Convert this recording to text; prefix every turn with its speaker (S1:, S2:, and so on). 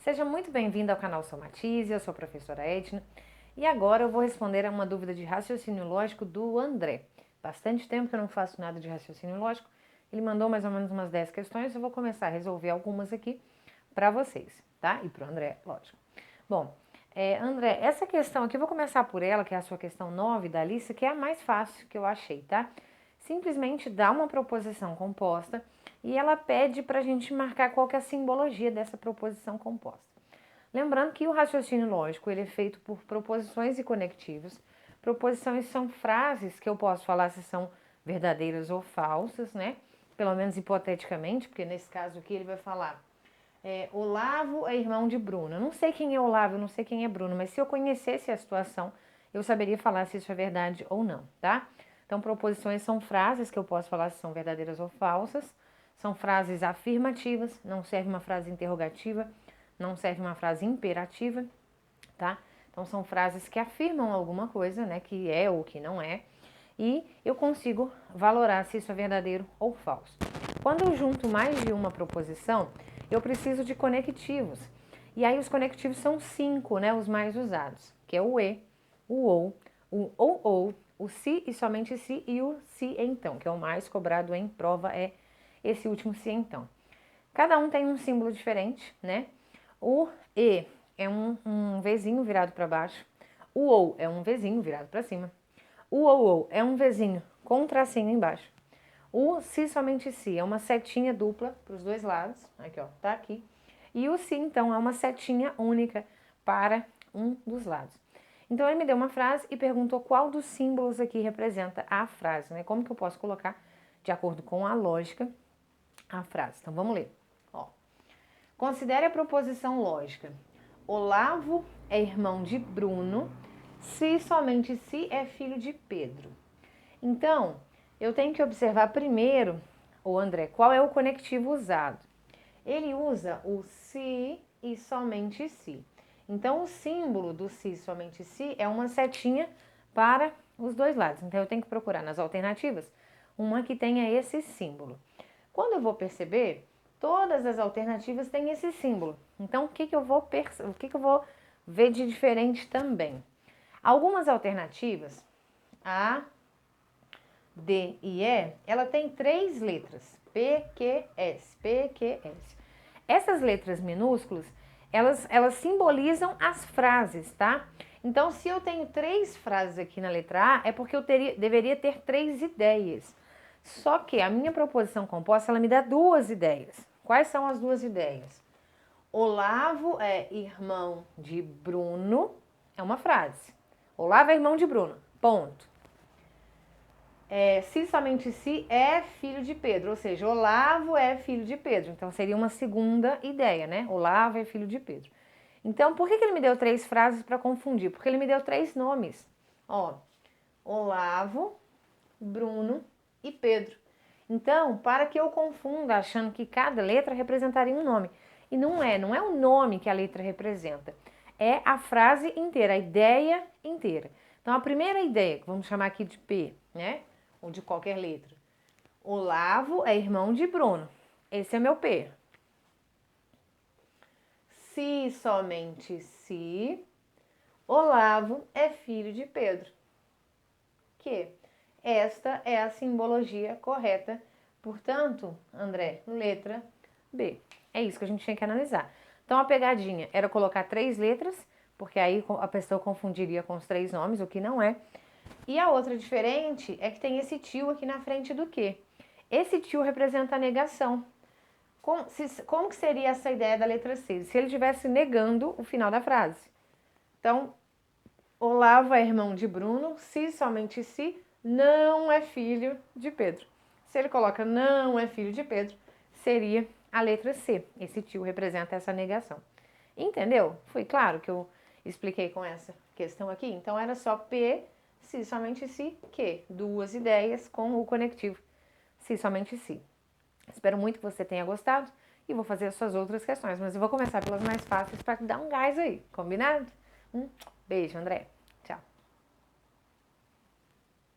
S1: Seja muito bem-vindo ao canal Somatize, eu sou a professora Edna e agora eu vou responder a uma dúvida de raciocínio lógico do André. Bastante tempo que eu não faço nada de raciocínio lógico, ele mandou mais ou menos umas 10 questões, eu vou começar a resolver algumas aqui para vocês, tá? E para o André, lógico. Bom, André, essa questão aqui, eu vou começar por ela, que é a sua questão 9 da lista, que é a mais fácil que eu achei, tá? Simplesmente dá uma proposição composta e ela pede para a gente marcar qual que é a simbologia dessa proposição composta. Lembrando que o raciocínio lógico ele é feito por proposições e conectivos. Proposições são frases que eu posso falar se são verdadeiras ou falsas, né? Pelo menos hipoteticamente, porque nesse caso aqui ele vai falar Olavo é irmão de Bruno. Eu não sei quem é Olavo, eu não sei quem é Bruno, mas se eu conhecesse a situação, eu saberia falar se isso é verdade ou não, tá? Então, proposições são frases que eu posso falar se são verdadeiras ou falsas. São frases afirmativas, não serve uma frase interrogativa, não serve uma frase imperativa, tá? Então, são frases que afirmam alguma coisa, né, que é ou que não é, e eu consigo valorar se isso é verdadeiro ou falso. Quando eu junto mais de uma proposição, eu preciso de conectivos. E aí os conectivos são 5, né, os mais usados, que é o e, o ou, o se e somente se e o se então, que é o mais cobrado em prova, é esse último se então. Cada um tem um símbolo diferente, né? O e é um Vzinho virado para baixo, o ou é um Vzinho virado para cima, o ou é um Vzinho com um tracinho embaixo. O se somente se é uma setinha dupla para os dois lados, aqui ó, tá aqui. E o se então é uma setinha única para um dos lados. Então ele me deu uma frase e perguntou qual dos símbolos aqui representa a frase, né? Como que eu posso colocar de acordo com a lógica a frase? Então vamos ler. Ó. Considere a proposição lógica. Olavo é irmão de Bruno, se somente se é filho de Pedro. Então, eu tenho que observar primeiro, o André, qual é o conectivo usado. Ele usa o se e somente se. Então, o símbolo do se e somente se é uma setinha para os dois lados. Então, eu tenho que procurar nas alternativas uma que tenha esse símbolo. Quando eu vou perceber, todas as alternativas têm esse símbolo. Então, o que eu vou ver de diferente também? Algumas alternativas, A, D e E, ela tem 3 letras, P, Q, S, P, Q, S. Essas letras minúsculas, elas simbolizam as frases, tá? Então, se eu tenho 3 frases aqui na letra A, é porque eu deveria ter 3 ideias. Só que a minha proposição composta, ela me dá 2 ideias. Quais são as 2 ideias? Olavo é irmão de Bruno, é uma frase. Olavo é irmão de Bruno, ponto. Se somente se é filho de Pedro, ou seja, Olavo é filho de Pedro. Então seria uma segunda ideia, né? Olavo é filho de Pedro. Então, por que ele me deu 3 frases para confundir? Porque ele me deu 3 nomes. Ó, Olavo, Bruno e Pedro. Então, para que eu confunda achando que cada letra representaria um nome. E não é o nome que a letra representa. É a frase inteira, a ideia inteira. Então, a primeira ideia, que vamos chamar aqui de P, né? Ou de qualquer letra. Olavo é irmão de Bruno. Esse é meu P. Se somente se Olavo é filho de Pedro. Que esta é a simbologia correta. Portanto, André, letra B. É isso que a gente tinha que analisar. Então, a pegadinha era colocar 3 letras, porque aí a pessoa confundiria com os 3 nomes, o que não é. E a outra diferente é que tem esse tio aqui na frente do que? Esse tio representa a negação. Como que seria essa ideia da letra C? Se ele estivesse negando o final da frase. Então, Olavo é irmão de Bruno, se somente se não é filho de Pedro. Se ele coloca não é filho de Pedro, seria a letra C. Esse tio representa essa negação. Entendeu? Foi claro que eu expliquei com essa questão aqui? Então, era só P, se somente se, que. 2 ideias com o conectivo, se somente se. Espero muito que você tenha gostado e vou fazer as suas outras questões, mas eu vou começar pelas mais fáceis para dar um gás aí, combinado? Beijo, André.